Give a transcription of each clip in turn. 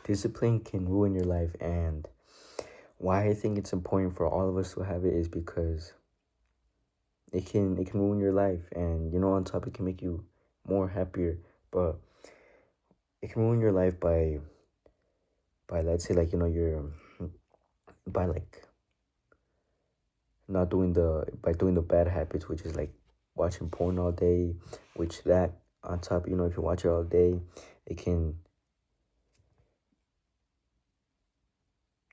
discipline can ruin your life. And why I think it's important for all of us to have it is because it can ruin your life, and on top it can make you more happier, but it can ruin your life by let's say, like, you're by like not doing the by doing the bad habits, which is like watching porn all day, which that on top, if you watch it all day, it can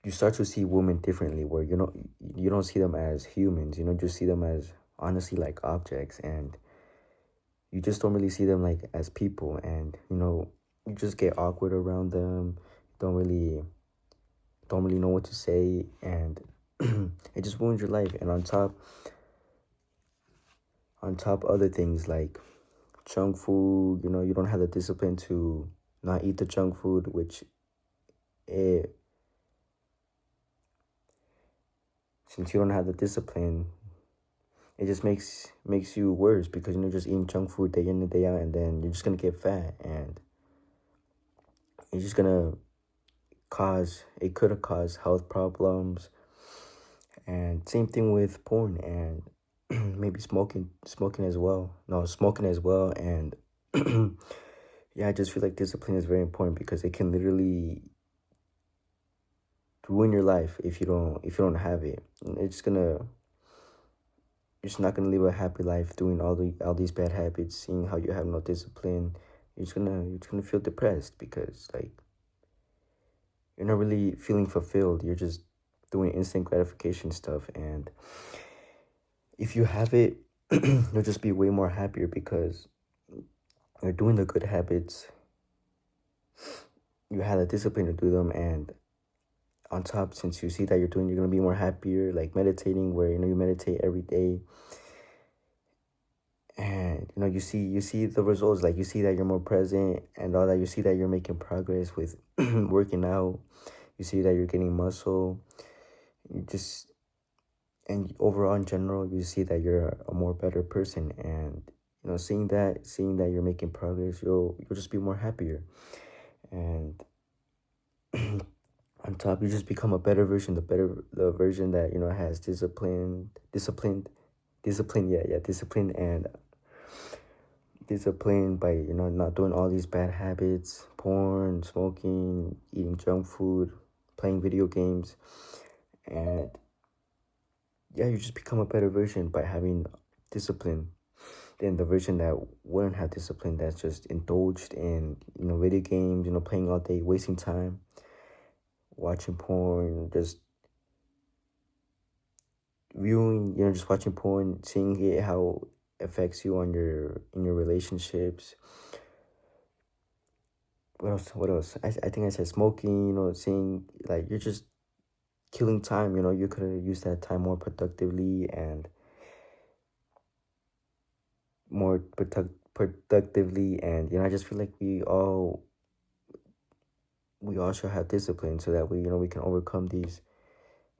you start to see women differently, where you don't see them as humans, just see them as honestly like objects, and you just don't really see them like as people, and you just get awkward around them, don't really know what to say, and it just ruins your life. And on top other things like junk food, you don't have the discipline to not eat the junk food, which it since you don't have the discipline, it just makes you worse, because you're just eating junk food day in and day out, and then you're just gonna get fat, and it's just gonna could have caused health problems. And same thing with porn, and maybe smoking as well. No, smoking as well. And yeah, I just feel like discipline is very important, because it can literally ruin your life if you don't have it. You're just not gonna live a happy life doing all these bad habits, seeing how you have no discipline. You're just gonna feel depressed, because like you're not really feeling fulfilled. You're just doing instant gratification stuff. And if you have it, you'll just be way more happier, because you're doing the good habits. You have the discipline to do them, and on top, since you see that you're gonna be more happier. Like meditating, where you meditate every day, and you see the results. Like you see that you're more present and all that. You see that you're making progress with working out. You see that you're getting muscle. You just and overall in general, you see that you're a more better person. And seeing that you're making progress, you'll just be more happier. And on top, you just become a better version, the version that has discipline, yeah, discipline, and discipline by not doing all these bad habits: porn, smoking, eating junk food, playing video games. And yeah, you just become a better version by having discipline than the version that wouldn't have discipline, that's just indulged in video games, playing all day, wasting time, watching porn, just viewing, just watching porn, seeing it, how it affects you in your relationships. What else? I think I said smoking, seeing, like, you're just killing time. You could have used that time more productively, and productively. And I just feel like we all should have discipline, so that we can overcome these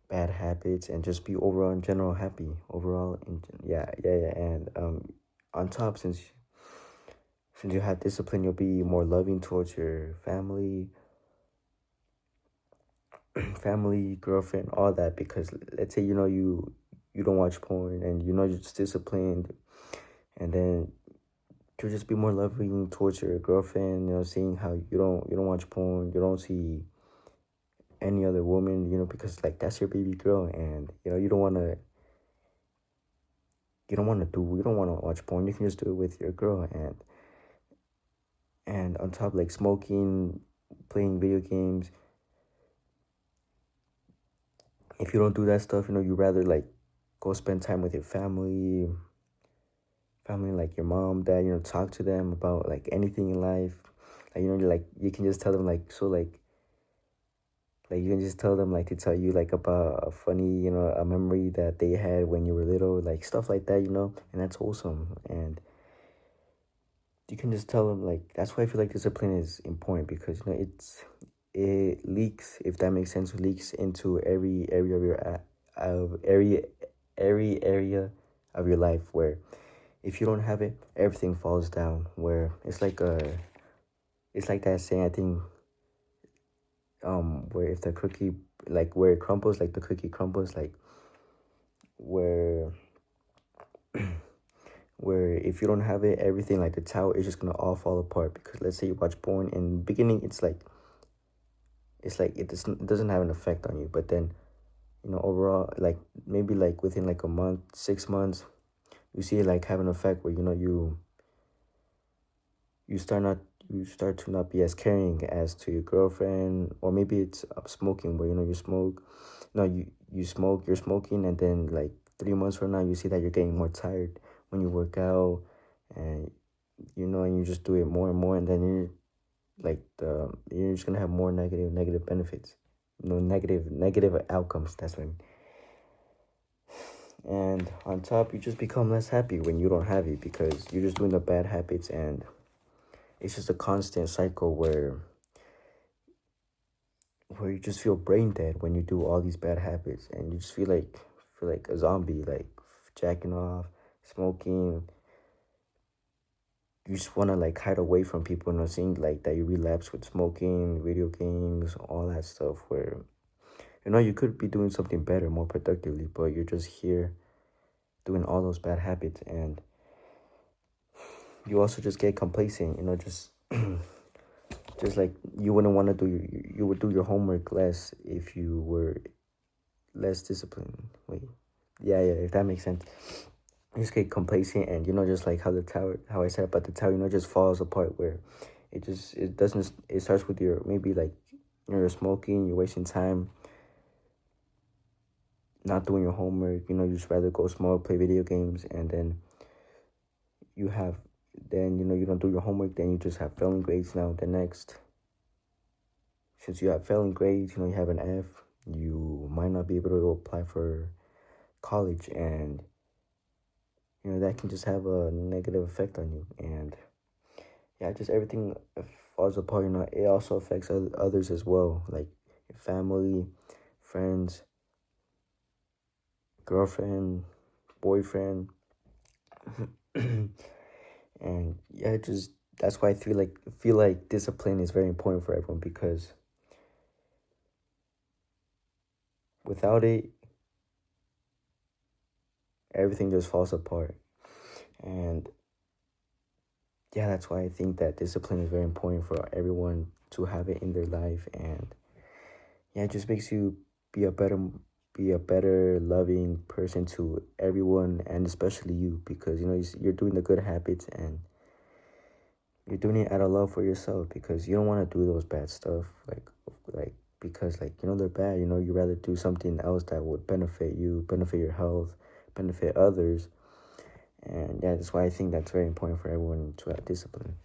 bad habits, and just be overall in general happy overall. Yeah, yeah, yeah. And on top, since you have discipline, you'll be more loving towards your family, family, girlfriend, all that. Because let's say you don't watch porn, and you're just disciplined, and then you'll just be more loving towards your girlfriend. Seeing how you don't watch porn, you don't see any other woman, because like that's your baby girl, and you don't want to watch porn. You can just do it with your girl. And on top, like smoking, playing video games, if you don't do that stuff, you rather like go spend time with your family, like your mom, dad, talk to them about like anything in life. Like, like you can just tell them, like, so like you can just tell them, like, to tell you like about a funny, a memory that they had when you were little, like stuff like that, and that's wholesome. And you can just tell them, like, that's why I feel like discipline is important, because it leaks, if that makes sense. It leaks into every area of every area of your life, where if you don't have it, everything falls down. Where it's like that saying, I think where if the cookie, like where it crumbles, like the cookie crumbles, like where where if you don't have it, everything like the tower is just gonna all fall apart. Because let's say you watch porn, in the beginning it doesn't have an effect on you, but then overall, like maybe like within like a month, 6 months, you see it like have an effect where you start not you start to not be as caring as to your girlfriend. Or maybe it's smoking, where you smoke, you smoke, you're smoking, and then like 3 months from now you see that you're getting more tired when you work out, and and you just do it more and more, and then you're just gonna have more negative benefits, negative outcomes. That's what I mean. And on top, you just become less happy when you don't have it, because you're just doing the bad habits, and it's just a constant cycle where you just feel brain dead when you do all these bad habits, and you just feel like a zombie, like jacking off, smoking. You just want to like hide away from people, seeing like that you relapse with smoking, video games, all that stuff, where you could be doing something better, more productively, but you're just here doing all those bad habits. And you also just get complacent, just like you wouldn't want to you would do your homework less if you were less disciplined. Wait, yeah, if that makes sense. You just get complacent, and just like how I said about the tower, just falls apart, where it doesn't, it starts with your, maybe like you're smoking, you're wasting time, not doing your homework, you just rather go smoke, play video games, and then you have you don't do your homework, then you just have failing grades. Now the next, since you have failing grades, you have an F, you might not be able to apply for college, and that can just have a negative effect on you. And yeah, just everything falls apart. It also affects others as well, like your family, friends, girlfriend, boyfriend. And yeah, just that's why I feel like discipline is very important for everyone, because without it, everything just falls apart. And yeah, that's why I think that discipline is very important for everyone to have it in their life. And yeah, it just makes you be a better be a better loving person to everyone, and especially you, because you're doing the good habits, and you're doing it out of love for yourself, because you don't want to do those bad stuff, like because like they're bad. You rather do something else that would benefit you, benefit your health, benefit others. And yeah, that's why I think that's very important for everyone to have discipline.